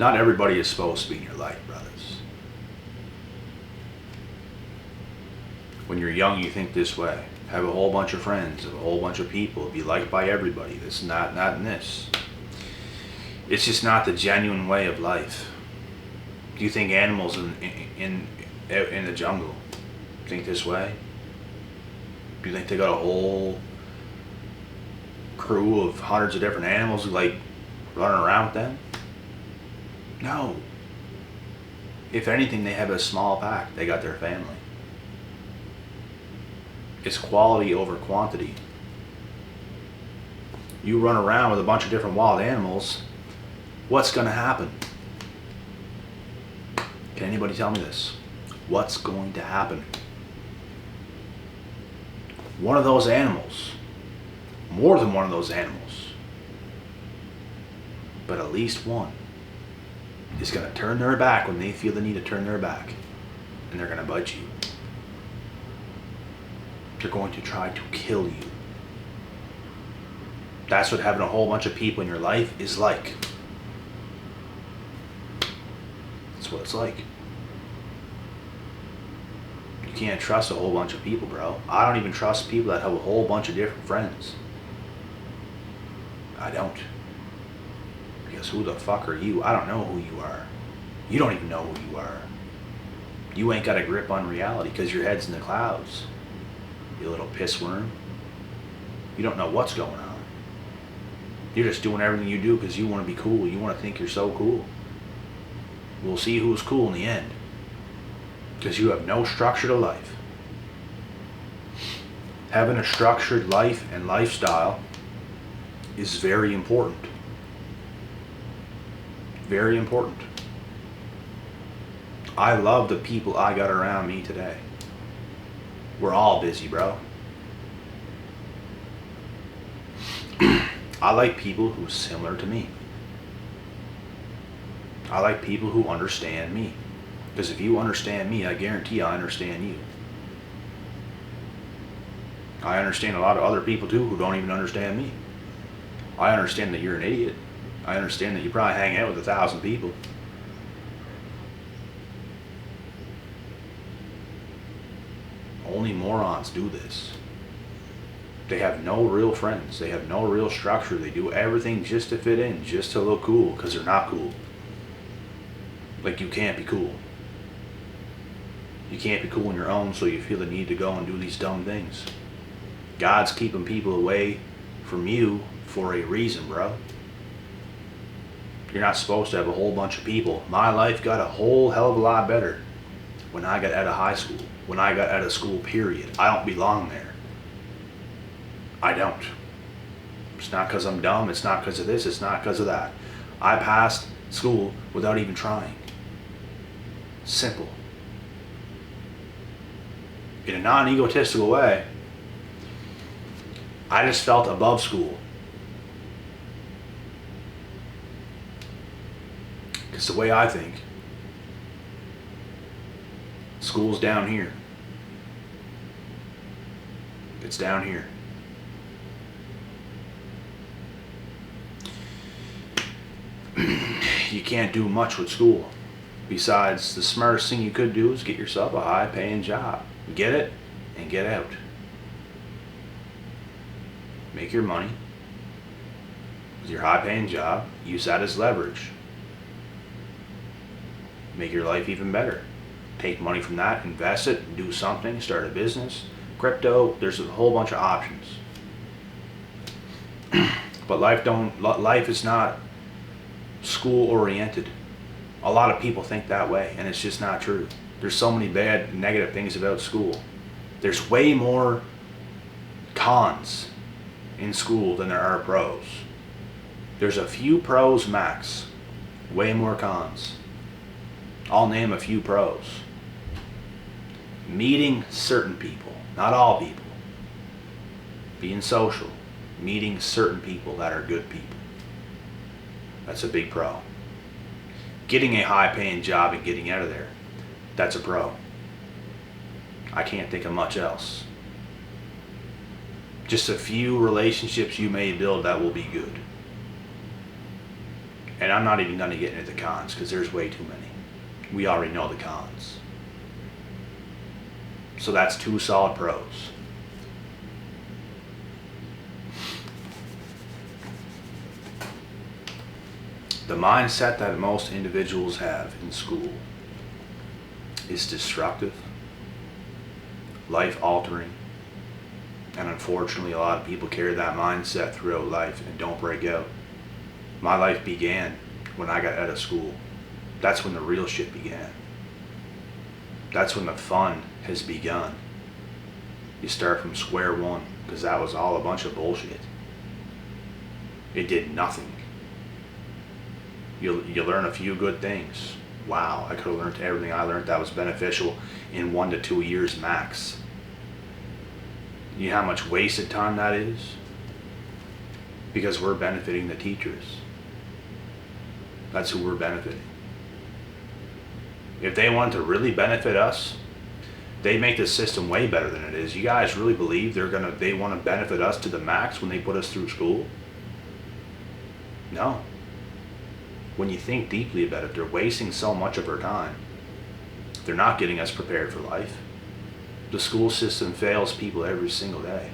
Not everybody is supposed to be in your life, brothers. When you're young, you think this way. Have a whole bunch of friends, have a whole bunch of people, be liked by everybody. This is not in this. It's just not the genuine way of life. Do you think animals in the jungle think this way? Do you think they got a whole crew of hundreds of different animals like running around with them? No. If anything, they have a small pack. They got their family. It's quality over quantity. You run around with a bunch of different wild animals, what's going to happen? Can anybody tell me this? What's going to happen? One of those animals, more than one of those animals, but at least one, is going to turn their back when they feel the need to turn their back, and they're going to bite you. They're going to try to kill you. That's what having a whole bunch of people in your life is like. That's what it's like. You can't trust a whole bunch of people, bro. I don't even trust people that have a whole bunch of different friends. I don't. Because who the fuck are you? I don't know who you are. You don't even know who you are. You ain't got a grip on reality because your head's in the clouds. You little pissworm. You don't know what's going on. You're just doing everything you do because you want to be cool. You want to think you're so cool. We'll see who's cool in the end. Because you have no structure to life. Having a structured life and lifestyle is very important. Very important. I love the people I got around me today. We're all busy, bro. I like people who are similar to me. I like people who understand me. Because if you understand me, I guarantee I understand you. I understand a lot of other people too who don't even understand me. I understand that you're an idiot. I understand that you probably hang out with 1,000 people. Only morons do this. They have no real friends. They have no real structure. They do everything just to fit in, just to look cool, because they're not cool. Like, you can't be cool. You can't be cool on your own, so you feel the need to go and do these dumb things. God's keeping people away from you for a reason, bro. You're not supposed to have a whole bunch of people. My life got a whole hell of a lot better when I got out of high school. When I got out of school, period. I don't belong there. I don't. It's not because I'm dumb. It's not because of this. It's not because of that. I passed school without even trying. Simple. In a non-egotistical way, I just felt above school. Because the way I think, school's down here. It's down here. You can't do much with school. Besides, the smartest thing you could do is get yourself a high-paying job. Get it and get out. Make your money with your high-paying job. Use that as leverage. Make your life even better. Take money from that, invest it, do something, start a business. Crypto, there's a whole bunch of options. But life is not school oriented. A lot of people think that way, and it's just not true. There's so many bad, negative things about school. There's way more cons in school than there are pros. There's a few pros max, way more cons. I'll name a few pros. Meeting certain people, not all people. Being social, meeting certain people that are good people. That's a big pro. Getting a high-paying job and getting out of there, that's a pro. I can't think of much else. Just a few relationships you may build that will be good. And I'm not even going to get into the cons because there's way too many. We already know the cons. So that's 2 solid pros. The mindset that most individuals have in school is destructive, life-altering, and unfortunately a lot of people carry that mindset throughout life and don't break out. My life began when I got out of school. That's when the real shit began. That's when the fun has begun. You start from square one, because that was all a bunch of bullshit. It did nothing. You learn a few good things. Wow, I could have learned everything I learned that was beneficial in 1 to 2 years max. You know how much wasted time that is? Because we're benefiting the teachers. That's who we're benefiting. If they wanted to really benefit us, they'd make the system way better than it is. You guys really believe they want to benefit us to the max when they put us through school? No. When you think deeply about it, they're wasting so much of our time. They're not getting us prepared for life. The school system fails people every single day.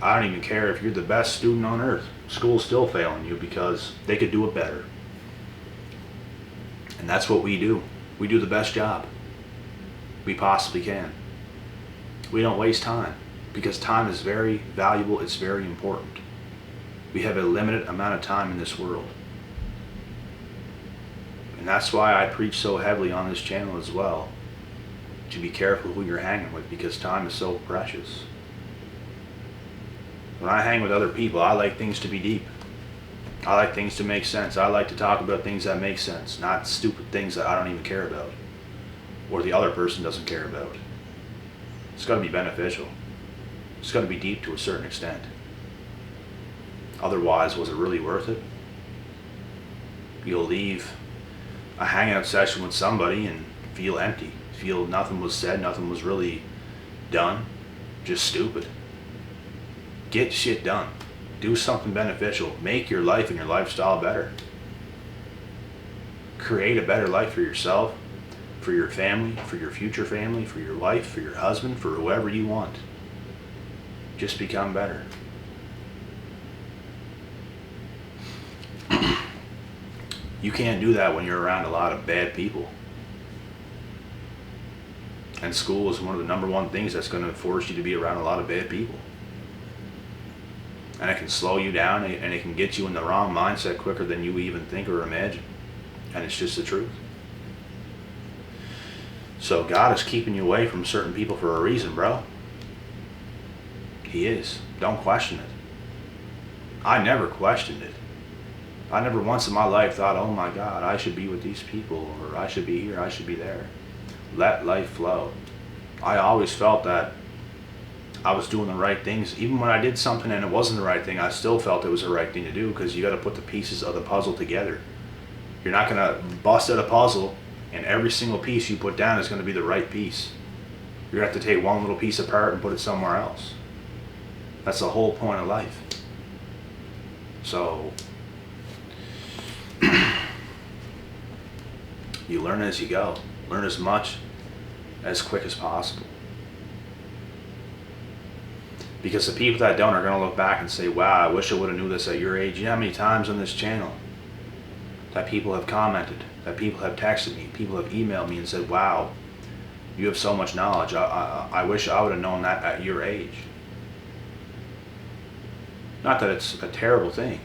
I don't even care if you're the best student on earth. School's still failing you because they could do it better. And that's what we do. We do the best job we possibly can. We don't waste time because time is very valuable. It's very important. We have a limited amount of time in this world. And that's why I preach so heavily on this channel as well. To be careful who you're hanging with because time is so precious. When I hang with other people, I like things to be deep. I like things to make sense. I like to talk about things that make sense, not stupid things that I don't even care about or the other person doesn't care about. It's got to be beneficial. It's got to be deep to a certain extent. Otherwise, was it really worth it? You'll leave a hangout session with somebody and feel empty. Feel nothing was said, nothing was really done. Just stupid. Get shit done. Do something beneficial. Make your life and your lifestyle better. Create a better life for yourself, for your family, for your future family, for your wife, for your husband, for whoever you want. Just become better. You can't do that when you're around a lot of bad people. And school is one of the number one things that's going to force you to be around a lot of bad people. And it can slow you down and it can get you in the wrong mindset quicker than you even think or imagine. And it's just the truth. So God is keeping you away from certain people for a reason, bro. He is. Don't question it. I never questioned it. I never once in my life thought, oh my God, I should be with these people, or I should be here, I should be there. Let life flow. I always felt that I was doing the right things. Even when I did something and it wasn't the right thing, I still felt it was the right thing to do because you got to put the pieces of the puzzle together. You're not going to bust out a puzzle and every single piece you put down is going to be the right piece. You're going to have to take one little piece apart and put it somewhere else. That's the whole point of life. So you learn as you go. Learn as much as quick as possible. Because the people that don't are going to look back and say, wow, I wish I would have knew this at your age. You know how many times on this channel that people have commented, that people have texted me, people have emailed me and said, wow, you have so much knowledge. I wish I would have known that at your age. Not that it's a terrible thing,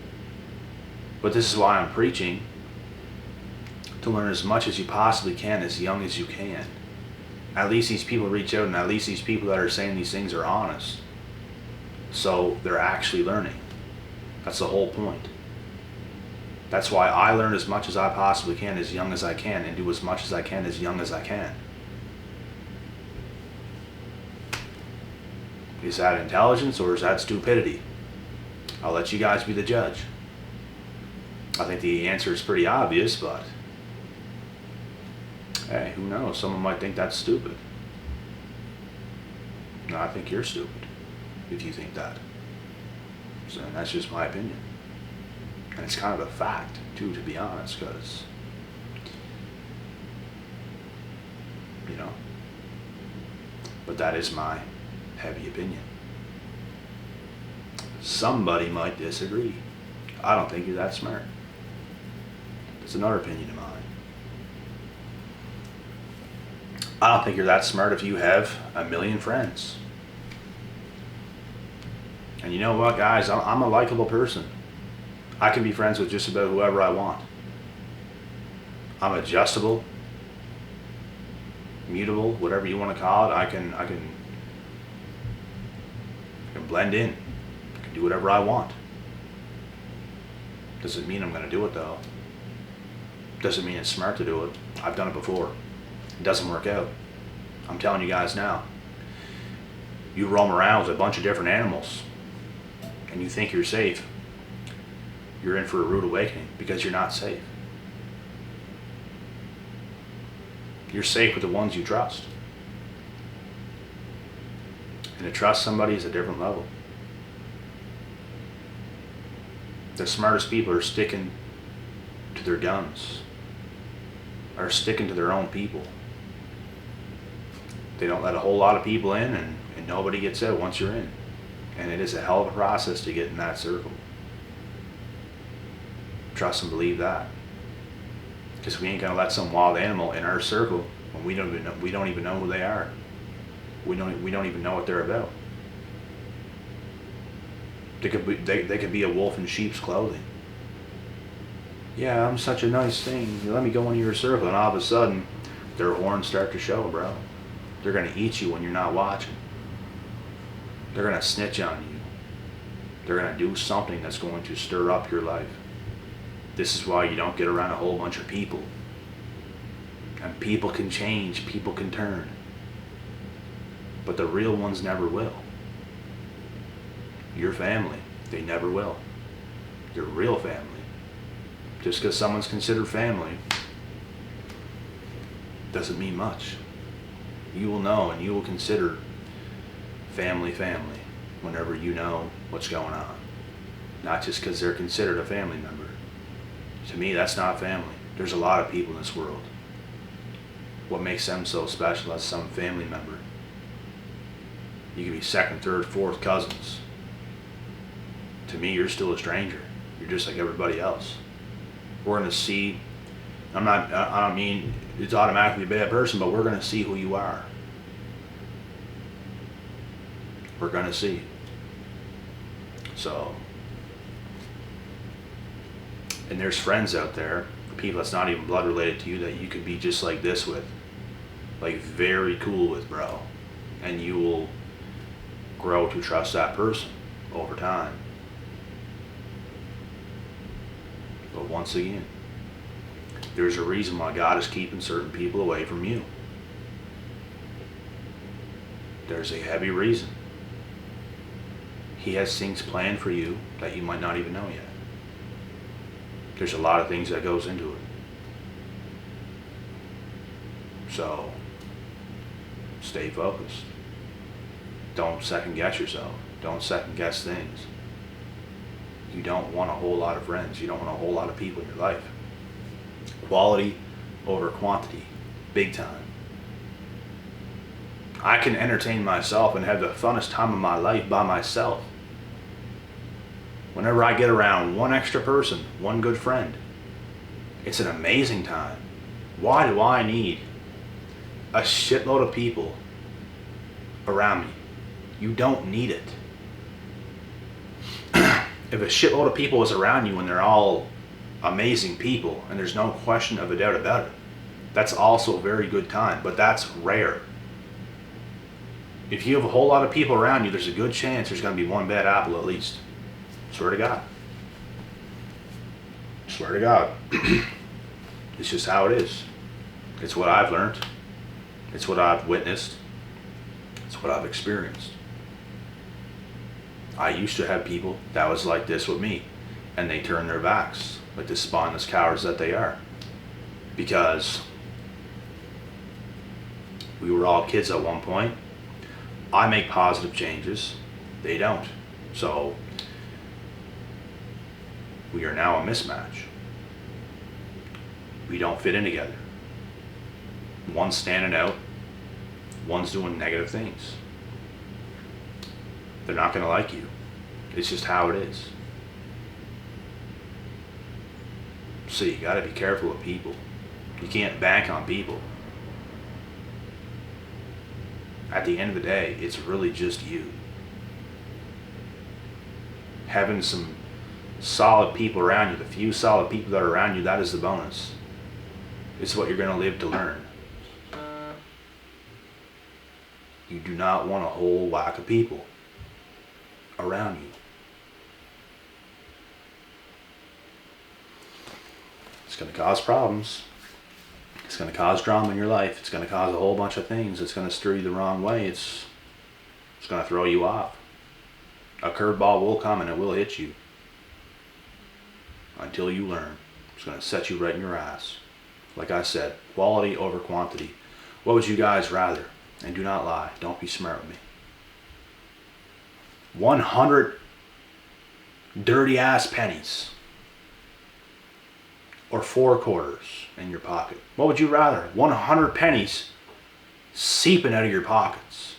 but this is why I'm preaching to learn as much as you possibly can, as young as you can. At least these people reach out, and at least these people that are saying these things are honest. So they're actually learning. That's the whole point. That's why I learn as much as I possibly can, as young as I can, and do as much as I can, as young as I can. Is that intelligence or is that stupidity? I'll let you guys be the judge. I think the answer is pretty obvious, but hey, who knows? Someone might think that's stupid. No, I think you're stupid if you think that. So that's just my opinion. And it's kind of a fact, too, to be honest, because, you know, but that is my heavy opinion. Somebody might disagree. I don't think you're that smart. It's another opinion of mine. I don't think you're that smart if you have a million friends. And you know what, guys? I'm a likable person. I can be friends with just about whoever I want. I'm adjustable, mutable, whatever you want to call it. I can blend in. I can do whatever I want. Doesn't mean I'm going to do it, though. Doesn't mean it's smart to do it. I've done it before. It doesn't work out. I'm telling you guys now. You roam around with a bunch of different animals and you think you're safe. You're in for a rude awakening because you're not safe. You're safe with the ones you trust. And to trust somebody is a different level. The smartest people are sticking to their guns, are sticking to their own people. They don't let a whole lot of people in, and nobody gets out once you're in. And it is a hell of a process to get in that circle. Trust and believe that. Because we ain't gonna let some wild animal in our circle when we don't even know who they are. We don't even know what they're about. They could be a wolf in sheep's clothing. Yeah, I'm such a nice thing. You let me go into your circle, and all of a sudden, their horns start to show, bro. They're gonna eat you when you're not watching. They're gonna snitch on you. They're gonna do something that's going to stir up your life. This is why you don't get around a whole bunch of people. And people can change, people can turn. But the real ones never will. Your family, they never will. Your real family. Just because someone's considered family doesn't mean much. You will know and you will consider family whenever you know what's going on. Not just because they're considered a family member. To me, that's not family. There's a lot of people in this world. What makes them so special as some family member? You can be second, third, fourth cousins. To me, you're still a stranger. You're just like everybody else. We're going to see, I don't mean it's automatically a bad person, but we're going to see who you are. We're going to see. So, and there's friends out there, people that's not even blood related to you, that you could be just like this with. Like very cool with, bro. And you will grow to trust that person over time. But once again, there's a reason why God is keeping certain people away from you. There's a heavy reason. He has things planned for you that you might not even know yet. There's a lot of things that goes into it. So, stay focused. Don't second guess yourself. Don't second guess things. You don't want a whole lot of friends. You don't want a whole lot of people in your life. Quality over quantity. Big time. I can entertain myself and have the funnest time of my life by myself. Whenever I get around one extra person, one good friend, it's an amazing time. Why do I need a shitload of people around me? You don't need it. If a shitload of people is around you and they're all amazing people, and there's no question of a doubt about it, that's also a very good time, but that's rare. If you have a whole lot of people around you, there's a good chance there's going to be one bad apple at least. Swear to God. Swear to God. It's just how it is. It's what I've learned. It's what I've witnessed. It's what I've experienced. I used to have people that was like this with me, and they turned their backs, like the spineless cowards that they are. Because we were all kids at one point. I make positive changes. They don't. So We are now a mismatch. We don't fit in together. One's standing out, one's doing negative things. They're not going to like you. It's just how it is. So you got to be careful with people. You can't bank on people. At the end of the day, it's really just you. Having some solid people around you, the few solid people that are around you, that is the bonus. It's what you're going to live to learn. You do not want a whole whack of people around you. It's going to cause problems. It's going to cause drama in your life. It's going to cause a whole bunch of things. It's going to steer you the wrong way. It's going to throw you off. A curveball will come and it will hit you. Until you learn. It's going to set you right in your ass. Like I said, quality over quantity. What would you guys rather? And do not lie. Don't be smart with me. 100 dirty ass pennies. Or 4 quarters in your pocket. What would you rather? 100 pennies seeping out of your pockets.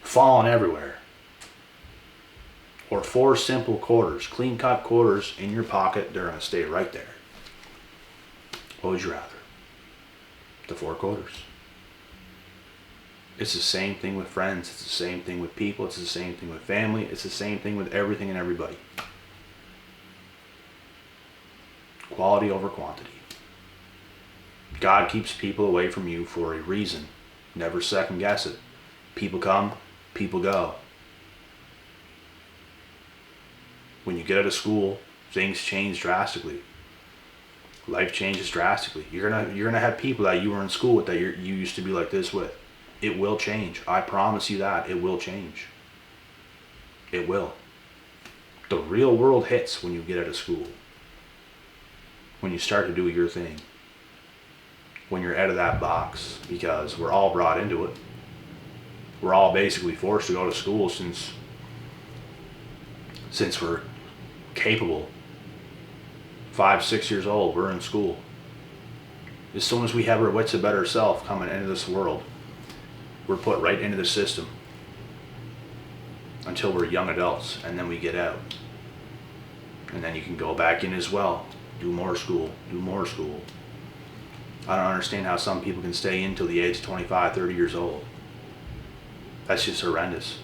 Falling everywhere. Or 4 simple quarters, clean cut quarters in your pocket. They're going to stay right there. What would you rather? The 4 quarters. It's the same thing with friends. It's the same thing with people. It's the same thing with family. It's the same thing with everything and everybody. Quality over quantity. God keeps people away from you for a reason. Never second guess it. People come, people go. When you get out of school, things change drastically. Life changes drastically. You're gonna have people that you were in school with that you used to be like this with. It will change. I promise you that. It will change. It will. The real world hits when you get out of school. When you start to do your thing. When you're out of that box. Because we're all brought into it. We're all basically forced to go to school since we're capable. 5, 6 years old, we're in school. As soon as we have our wits about ourselves coming into this world, we're put right into the system until we're young adults, and then we get out. And then you can go back in as well. Do more school. I don't understand how some people can stay in till the age of 25, 30 years old. That's just horrendous.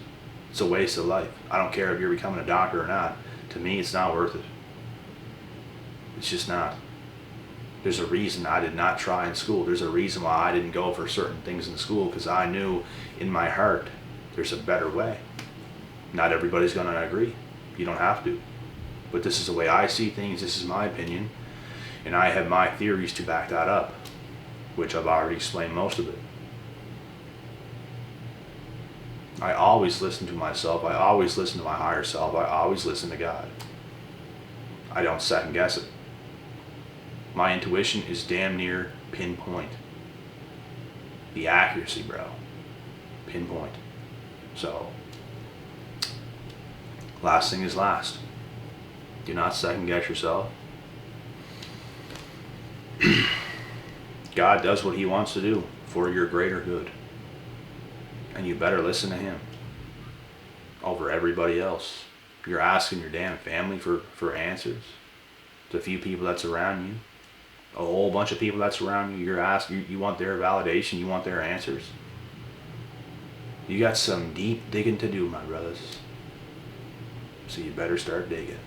It's a waste of life. I don't care if you're becoming a doctor or not. To me, it's not worth it. It's just not. There's a reason I did not try in school. There's a reason why I didn't go for certain things in school, because I knew in my heart there's a better way. Not everybody's going to agree. You don't have to. But this is the way I see things. This is my opinion. And I have my theories to back that up, which I've already explained most of it. I always listen to myself. I always listen to my higher self. I always listen to God. I don't second guess it. My intuition is damn near pinpoint. The accuracy, bro. Pinpoint. So, last thing is last. Do not second guess yourself. God does what he wants to do for your greater good. And you better listen to him over everybody else. You're asking your damn family for answers. The few people that's around you. A whole bunch of people that's around you. You're asking, you want their validation. You want their answers. You got some deep digging to do, my brothers. So you better start digging.